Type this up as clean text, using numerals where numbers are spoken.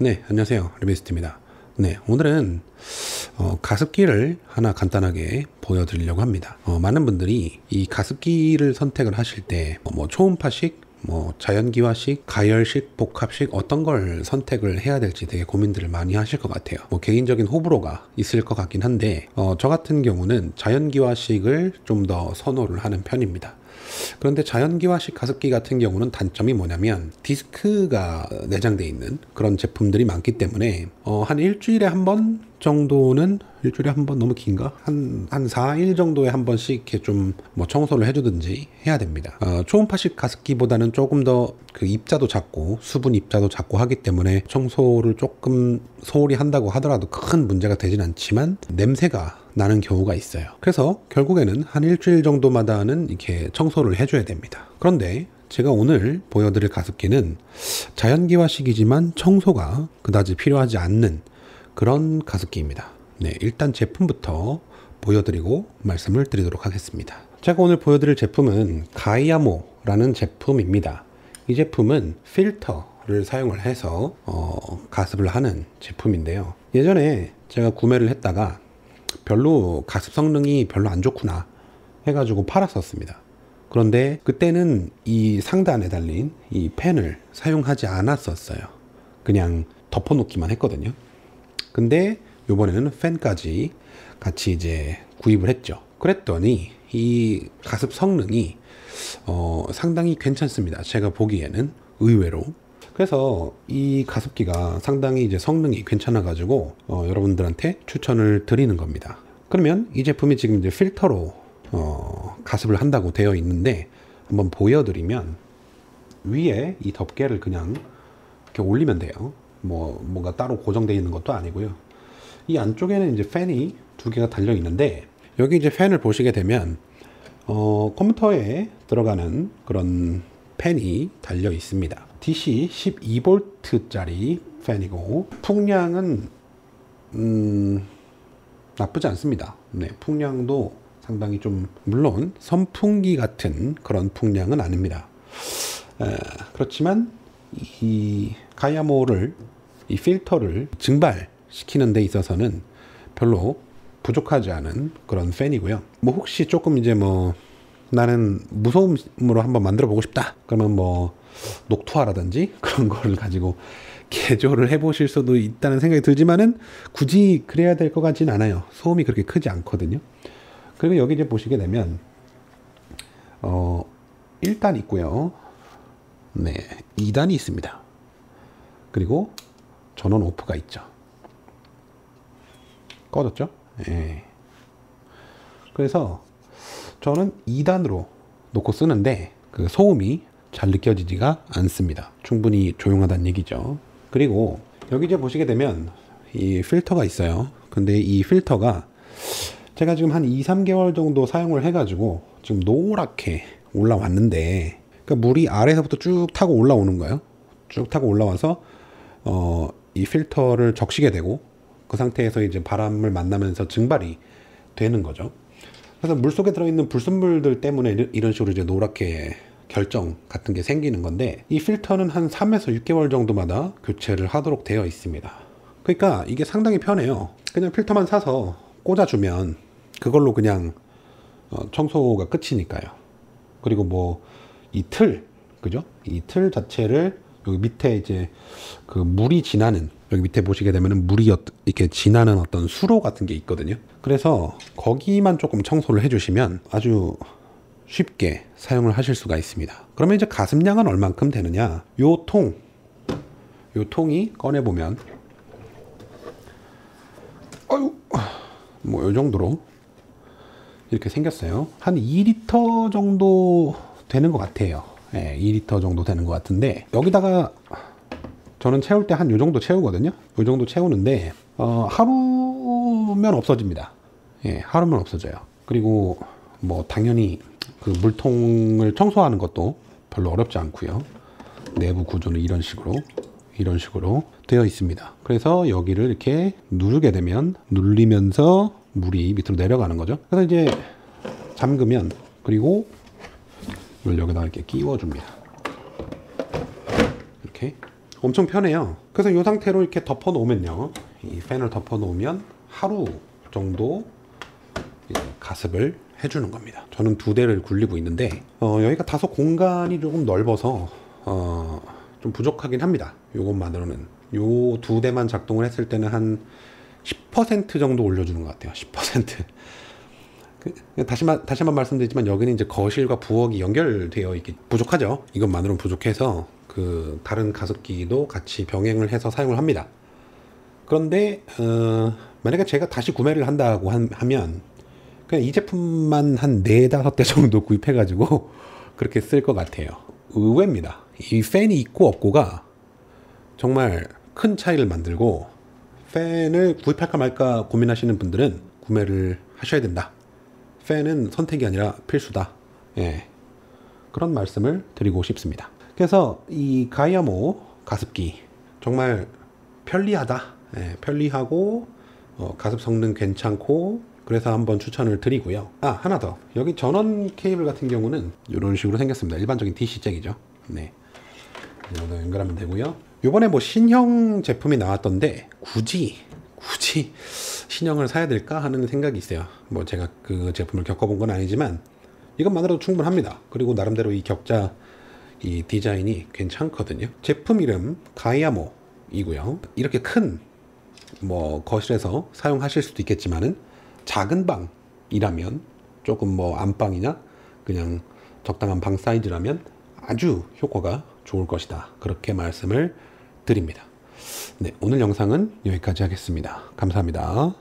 네, 안녕하세요. 리베스트입니다. 네, 오늘은 가습기를 하나 간단하게 보여드리려고 합니다. 많은 분들이 이 가습기를 선택을 하실 때 초음파식, 자연기화식, 가열식, 복합식 어떤 걸 선택을 해야 될지 되게 고민들을 많이 하실 것 같아요. 개인적인 호불호가 있을 것 같긴 한데 저 같은 경우는 자연기화식을 좀 더 선호를 하는 편입니다. 그런데 자연기화식 가습기 같은 경우는 단점이 뭐냐면 디스크가 내장되어 있는 그런 제품들이 많기 때문에 한 일주일에 한 번 정도는, 일주일에 한 번 너무 긴가? 한 4일 정도에 한 번씩 이렇게 좀 청소를 해주든지 해야 됩니다. 초음파식 가습기보다는 조금 더 그 입자도 작고 수분 입자도 작고 하기 때문에 청소를 조금 소홀히 한다고 하더라도 큰 문제가 되진 않지만 냄새가 나는 경우가 있어요. 그래서 결국에는 한 일주일 정도마다는 이렇게 청소를 해줘야 됩니다. 그런데 제가 오늘 보여드릴 가습기는 자연기화식이지만 청소가 그다지 필요하지 않는 그런 가습기입니다. 네, 일단 제품부터 보여드리고 말씀을 드리도록 하겠습니다. 제가 오늘 보여드릴 제품은 가이아모라는 제품입니다. 이 제품은 필터를 사용을 해서 가습을 하는 제품인데요. 예전에 제가 구매를 했다가 별로 가습 성능이 별로 안 좋구나 해가지고 팔았었습니다. 그런데 그때는 이 상단에 달린 이 팬을 사용하지 않았었어요. 그냥 덮어놓기만 했거든요. 근데 요번에는 팬까지 같이 이제 구입을 했죠. 그랬더니 이 가습 성능이 상당히 괜찮습니다. 제가 보기에는 의외로. 그래서 이 가습기가 상당히 이제 성능이 괜찮아 가지고 여러분들한테 추천을 드리는 겁니다. 그러면 이 제품이 지금 이제 필터로 가습을 한다고 되어 있는데 한번 보여드리면 위에 이 덮개를 그냥 이렇게 올리면 돼요. 뭔가 따로 고정되어 있는 것도 아니고요. 이 안쪽에는 이제 팬이 두 개가 달려 있는데 여기 이제 팬을 보시게 되면 컴퓨터에 들어가는 그런 팬이 달려 있습니다. DC 12V 짜리 팬이고 풍량은 나쁘지 않습니다. 네, 풍량도 상당히 좀, 물론 선풍기 같은 그런 풍량은 아닙니다. 그렇지만 이 가이아모를, 이 필터를 증발시키는 데 있어서는 별로 부족하지 않은 그런 팬이고요. 혹시 조금 이제 나는 무소음으로 한번 만들어 보고 싶다 그러면 녹투화라든지 그런 거를 가지고 개조를 해 보실 수도 있다는 생각이 들지만은 굳이 그래야 될 것 같진 않아요. 소음이 그렇게 크지 않거든요. 그리고 여기 이제 보시게 되면 1단 있고요. 네, 2단이 있습니다. 그리고 전원 오프가 있죠. 꺼졌죠? 네. 그래서 저는 2단으로 놓고 쓰는데 그 소음이 잘 느껴지지가 않습니다. 충분히 조용하다는 얘기죠. 그리고 여기 이제 보시게 되면 이 필터가 있어요. 근데 이 필터가 제가 지금 한 2-3개월 정도 사용을 해가지고 지금 노랗게 올라왔는데, 그러니까 물이 아래에서부터 쭉 타고 올라오는 거예요. 쭉 타고 올라와서 이 필터를 적시게 되고 그 상태에서 이제 바람을 만나면서 증발이 되는 거죠. 그래서 물속에 들어있는 불순물들 때문에 이런 식으로 이제 노랗게 결정 같은 게 생기는 건데, 이 필터는 한 3에서 6개월 정도마다 교체를 하도록 되어 있습니다. 그러니까 이게 상당히 편해요. 그냥 필터만 사서 꽂아주면 그걸로 그냥 청소가 끝이니까요. 그리고 이 틀, 그죠? 이 틀 자체를 여기 밑에 이제 그 물이 지나는, 여기 밑에 보시게 되면은 물이 이렇게 지나는 어떤 수로 같은 게 있거든요. 그래서 거기만 조금 청소를 해주시면 아주 쉽게 사용을 하실 수가 있습니다. 그러면 이제 가습량은 얼만큼 되느냐? 요 통이 꺼내보면 요 정도로 이렇게 생겼어요. 한 2리터 정도 되는 것 같아요. 네, 2리터 정도 되는 것 같은데, 여기다가 저는 채울 때 한 요 정도 채우거든요. 요 정도 채우는데 하루면 없어집니다. 예, 하루면 없어져요. 그리고 당연히 그 물통을 청소하는 것도 별로 어렵지 않고요. 내부 구조는 이런 식으로 되어 있습니다. 그래서 여기를 이렇게 누르게 되면 눌리면서 물이 밑으로 내려가는 거죠. 그래서 이제 잠그면, 그리고 이걸 여기다 이렇게 끼워 줍니다. 이렇게 엄청 편해요. 그래서 이 상태로 이렇게 덮어 놓으면요, 이 팬을 덮어 놓으면 하루 정도 가습을 해주는 겁니다. 저는 2대를 굴리고 있는데 여기가 다소 공간이 조금 넓어서 좀 부족하긴 합니다. 이것만으로는 요 2대만 작동을 했을 때는 한 10% 정도 올려주는 것 같아요. 10%. 다시 한번 말씀드리지만 여기는 이제 거실과 부엌이 연결되어 있기 부족하죠. 이것만으로는 부족해서 그 다른 가습기도 같이 병행을 해서 사용을 합니다. 그런데 만약에 제가 다시 구매를 한다고 하면 그냥 이 제품만 한 4-5대 정도 구입해 가지고 그렇게 쓸 것 같아요. 의외입니다. 이 팬이 있고 없고가 정말 큰 차이를 만들고, 팬을 구입할까 말까 고민하시는 분들은 구매를 하셔야 된다. 팬은 선택이 아니라 필수다. 예, 그런 말씀을 드리고 싶습니다. 그래서 이 가이아모 가습기 정말 편리하다. 예, 편리하고 가습 성능 괜찮고, 그래서 한번 추천을 드리고요. 하나 더. 여기 전원 케이블 같은 경우는 이런 식으로 생겼습니다. 일반적인 DC잭이죠. 네, 여기다 연결하면 되고요. 요번에 뭐 신형 제품이 나왔던데 굳이 신형을 사야 될까 하는 생각이 있어요. 뭐 제가 그 제품을 겪어본 건 아니지만 이것만으로도 충분합니다. 그리고 나름대로 이 격자 이 디자인이 괜찮거든요. 제품 이름 가이아모이고요. 이렇게 큰 뭐 거실에서 사용하실 수도 있겠지만은 작은 방이라면, 조금 뭐 안방이나 그냥 적당한 방 사이즈라면 아주 효과가 좋을 것이다. 그렇게 말씀을 드립니다. 네, 오늘 영상은 여기까지 하겠습니다. 감사합니다.